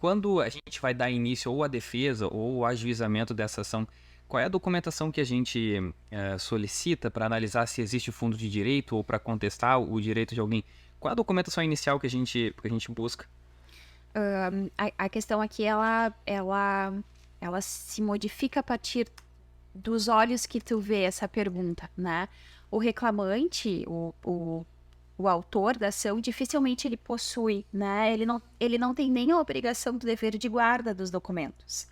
quando a gente vai dar início ou à defesa ou ao ajuizamento dessa ação, qual é a documentação que a gente solicita para analisar se existe fundo de direito ou para contestar o direito de alguém? Qual é a documentação inicial que a gente busca? A questão aqui, ela se modifica a partir dos olhos que tu vê essa pergunta, né? O reclamante, o autor da ação, dificilmente ele possui, né? Ele não tem nem a obrigação do dever de guarda dos documentos.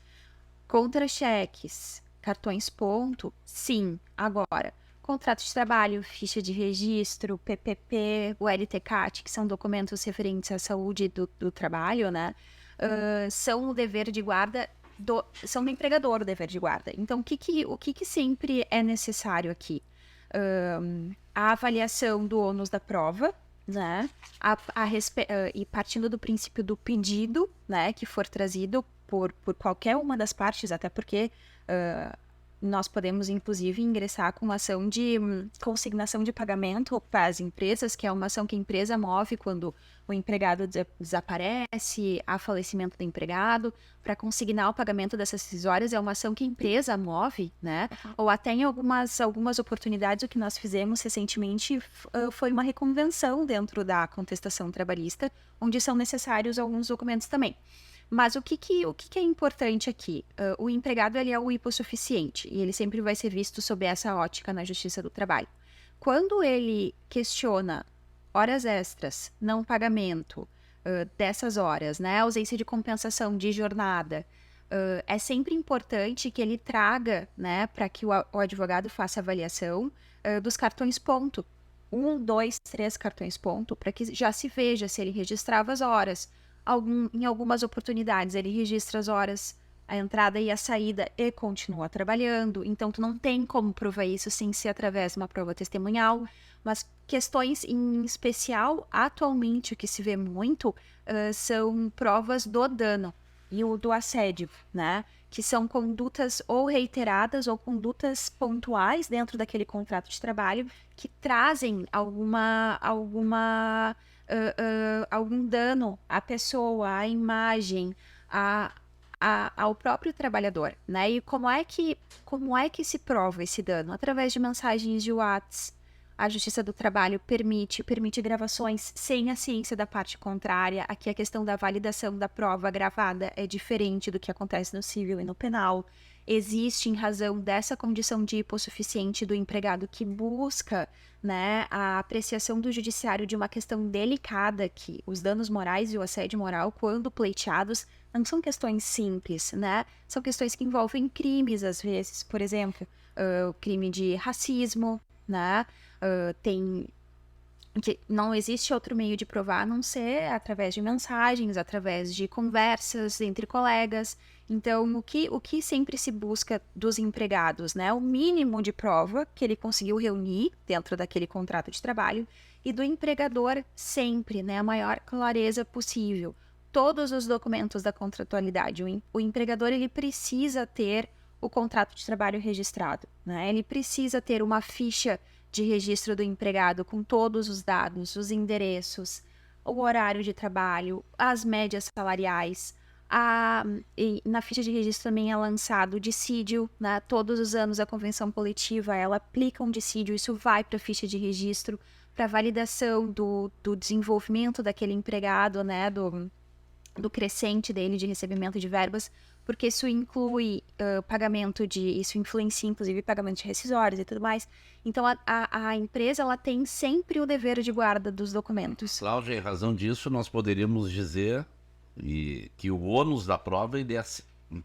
Contra-cheques, cartões ponto, sim. Agora, contrato de trabalho, ficha de registro, PPP, o LTCAT, que são documentos referentes à saúde do trabalho, né? São o dever de guarda são do empregador o dever de guarda. Então, o que sempre é necessário aqui? A avaliação do ônus da prova, né? E partindo do princípio do pedido, né, que for trazido por qualquer uma das partes, até porque nós podemos, inclusive, ingressar com uma ação de consignação de pagamento para as empresas, que é uma ação que a empresa move quando o empregado desaparece, há falecimento do empregado. Para consignar o pagamento dessas rescisórias, é uma ação que a empresa move, né? Ou até em algumas oportunidades, o que nós fizemos recentemente foi uma reconvenção dentro da contestação trabalhista, onde são necessários alguns documentos também. Mas o que é importante aqui? O empregado ele é o hipossuficiente e ele sempre vai ser visto sob essa ótica na Justiça do Trabalho. Quando ele questiona horas extras, não pagamento dessas horas, né, ausência de compensação de jornada, é sempre importante que ele traga, né, para que o advogado faça avaliação dos cartões ponto. 1, 2, 3 cartões ponto, para que já se veja se ele registrava as horas. Em algumas oportunidades, ele registra as horas, a entrada e a saída e continua trabalhando. Então, tu não tem como provar isso sem ser através de uma prova testemunhal. Mas questões em especial, atualmente, o que se vê muito são provas do dano e o do assédio, né? Que são condutas ou reiteradas ou condutas pontuais dentro daquele contrato de trabalho que trazem algum dano à pessoa, à imagem, ao próprio trabalhador, né? E como é que se prova esse dano? Através de mensagens de WhatsApp. A Justiça do Trabalho permite gravações sem a ciência da parte contrária. Aqui a questão da validação da prova gravada é diferente do que acontece no civil e no penal. Existe, em razão dessa condição de hipossuficiente do empregado que busca, né, a apreciação do judiciário de uma questão delicada, que os danos morais e o assédio moral, quando pleiteados, não são questões simples, né? São questões que envolvem crimes, às vezes. Por exemplo, o crime de racismo, né? Que não existe outro meio de provar a não ser através de mensagens, através de conversas entre colegas. Então, o que sempre se busca dos empregados, né? O mínimo de prova que ele conseguiu reunir dentro daquele contrato de trabalho, e do empregador sempre, né? A maior clareza possível. Todos os documentos da contratualidade. O empregador ele precisa ter o contrato de trabalho registrado, né? Ele precisa ter uma ficha de registro do empregado com todos os dados, os endereços, o horário de trabalho, as médias salariais. E na ficha de registro também é lançado o dissídio, né? Todos os anos a convenção coletiva ela aplica um dissídio, isso vai para a ficha de registro, para validação do desenvolvimento daquele empregado, né? Do crescente dele de recebimento de verbas, porque isso inclui isso influencia inclusive pagamento de rescisórios e tudo mais. Então a empresa ela tem sempre o dever de guarda dos documentos. Cláudia, em razão disso, nós poderíamos dizer que o ônus da prova ele é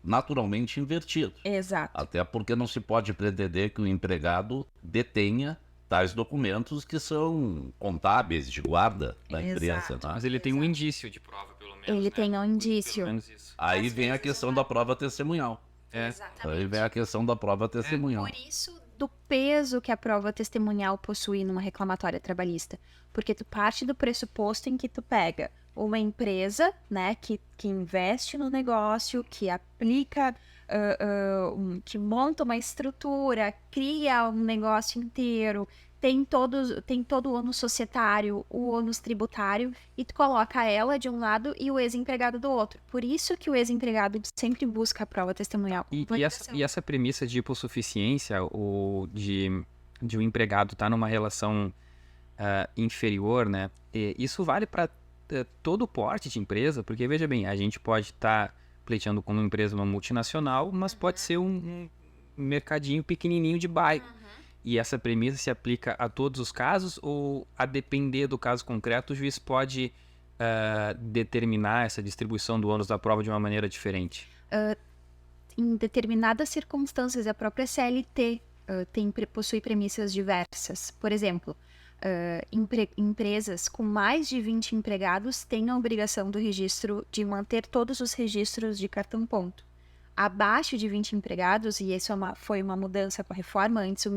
naturalmente invertido. Exato. Até porque não se pode pretender que o empregado detenha tais documentos que são contábeis de guarda da empresa. Tá? Mas ele tem um indício de prova, pelo menos. Ele né? tem um indício. Pelo menos isso. Aí vem a questão da prova testemunhal. Exatamente. Aí vem a questão da prova testemunhal. Por isso, do peso que a prova testemunhal possui numa reclamatória trabalhista. Porque tu parte do pressuposto em que tu pega uma empresa, né, que investe no negócio, que aplica, que monta uma estrutura, cria um negócio inteiro, tem todo o ônus societário, o ônus tributário, e tu coloca ela de um lado e o ex-empregado do outro. Por isso que o ex-empregado sempre busca a prova testemunhal. E essa premissa de hipossuficiência, ou de um empregado estar numa relação inferior, né? Isso vale para todo o porte de empresa, porque veja bem, a gente pode estar pleiteando com uma empresa, uma multinacional, mas pode ser um mercadinho pequenininho de bairro. E essa premissa se aplica a todos os casos, ou a depender do caso concreto, o juiz pode determinar essa distribuição do ônus da prova de uma maneira diferente? Em determinadas circunstâncias, a própria CLT possui premissas diversas. Por exemplo, empresas com mais de 20 empregados têm a obrigação do registro de manter todos os registros de cartão ponto. Abaixo de 20 empregados, e isso foi uma mudança com a reforma, antes o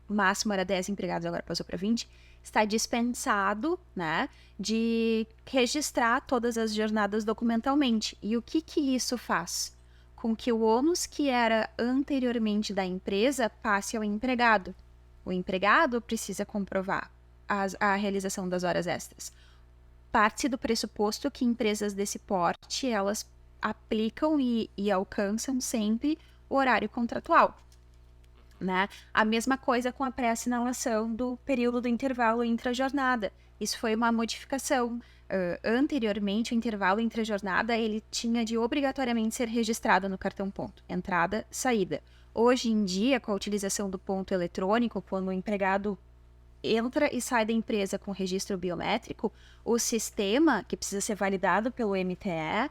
máximo era 10 empregados, agora passou para 20, está dispensado, né, de registrar todas as jornadas documentalmente. E o que isso faz? Com que o ônus que era anteriormente da empresa passe ao empregado. O empregado precisa comprovar a realização das horas extras. Parte do pressuposto que empresas desse porte, elas aplicam e alcançam sempre o horário contratual, né? A mesma coisa com a pré-assinalação do período do intervalo intra-jornada. Isso foi uma modificação. Anteriormente, o intervalo intra-jornada, ele tinha de obrigatoriamente ser registrado no cartão ponto, entrada, saída. Hoje em dia, com a utilização do ponto eletrônico, quando o empregado entra e sai da empresa com registro biométrico, o sistema, que precisa ser validado pelo MTE,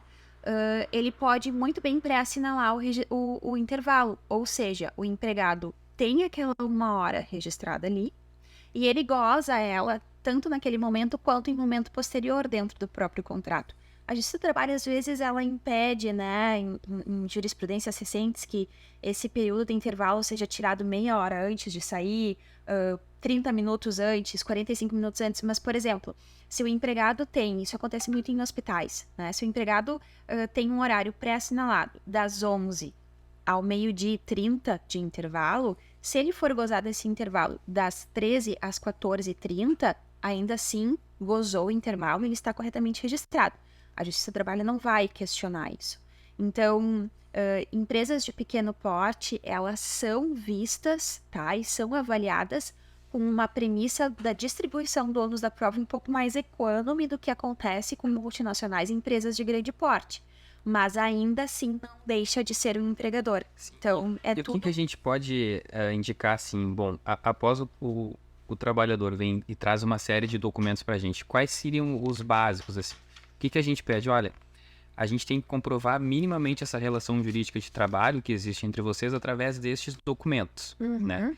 ele pode muito bem pré-assinalar o intervalo. Ou seja, o empregado tem aquela 1 hora registrada ali e ele goza ela tanto naquele momento quanto em momento posterior dentro do próprio contrato. A Justiça do Trabalho, às vezes, ela impede, né, em jurisprudências recentes, que esse período de intervalo seja tirado meia hora antes de sair, 30 minutos antes, 45 minutos antes. Mas, por exemplo, se o empregado tem, isso acontece muito em hospitais, né, se o empregado tem um horário pré-assinalado das 11 ao 12h30 de intervalo, se ele for gozar desse intervalo das 13 às 14h30, ainda assim gozou o intervalo e ele está corretamente registrado. A Justiça do Trabalho não vai questionar isso. Então, empresas de pequeno porte, elas são vistas, tá, e são avaliadas com uma premissa da distribuição do ônus da prova um pouco mais equânime do que acontece com multinacionais e empresas de grande porte. Mas ainda assim não deixa de ser um empregador. Então, e tudo... o que a gente pode indicar assim, bom, após o trabalhador vem e traz uma série de documentos para a gente, quais seriam os básicos, assim? O que a gente pede? Olha, a gente tem que comprovar minimamente essa relação jurídica de trabalho que existe entre vocês através destes documentos, né?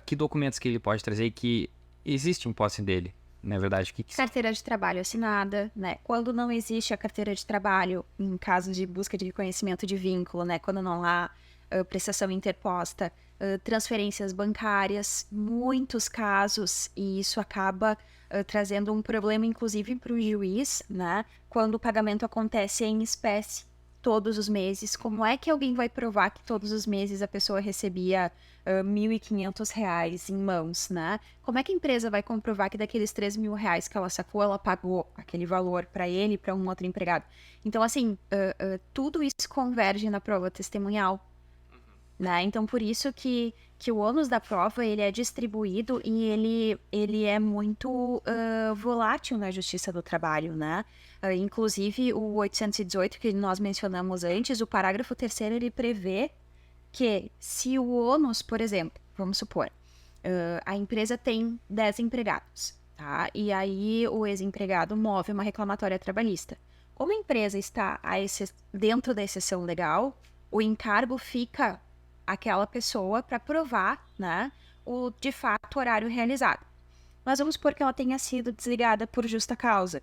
Que documentos que ele pode trazer e que existe em posse dele, na verdade? Carteira de trabalho assinada, né? Quando não existe a carteira de trabalho, em caso de busca de reconhecimento de vínculo, né? Quando não há prestação interposta, transferências bancárias, muitos casos, e isso acaba trazendo um problema, inclusive, para o juiz, né? Quando o pagamento acontece em espécie, todos os meses, como é que alguém vai provar que todos os meses a pessoa recebia R$1.500 em mãos, né? Como é que a empresa vai comprovar que daqueles R$3.000 que ela sacou, ela pagou aquele valor para ele e para um outro empregado? Então, assim, tudo isso converge na prova testemunhal, né? Então, por isso que o ônus da prova, ele é distribuído e ele é muito volátil na Justiça do Trabalho, né? Inclusive, o 818, que nós mencionamos antes, o parágrafo 3º, ele prevê que se o ônus, por exemplo, vamos supor, a empresa tem 10 empregados, tá? E aí o ex-empregado move uma reclamatória trabalhista. Como a empresa está dentro da exceção legal, o encargo fica aquela pessoa para provar, né, de fato, horário realizado. Mas vamos supor que ela tenha sido desligada por justa causa,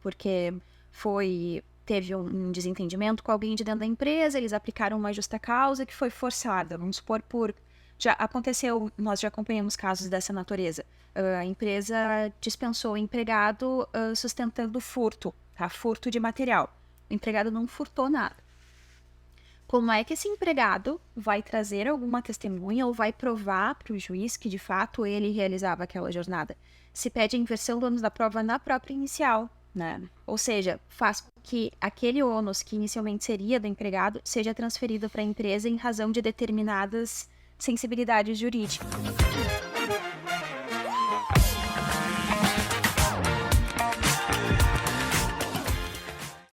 porque teve um desentendimento com alguém de dentro da empresa, eles aplicaram uma justa causa que foi forçada. Vamos supor já aconteceu, nós já acompanhamos casos dessa natureza. A empresa dispensou o empregado sustentando furto, tá? Furto de material. O empregado não furtou nada. como é que esse empregado vai trazer alguma testemunha ou vai provar para o juiz que, de fato, ele realizava aquela jornada? Se pede a inversão do ônus da prova na própria inicial, né? Ou seja, faz com que aquele ônus que inicialmente seria do empregado seja transferido para a empresa em razão de determinadas sensibilidades jurídicas.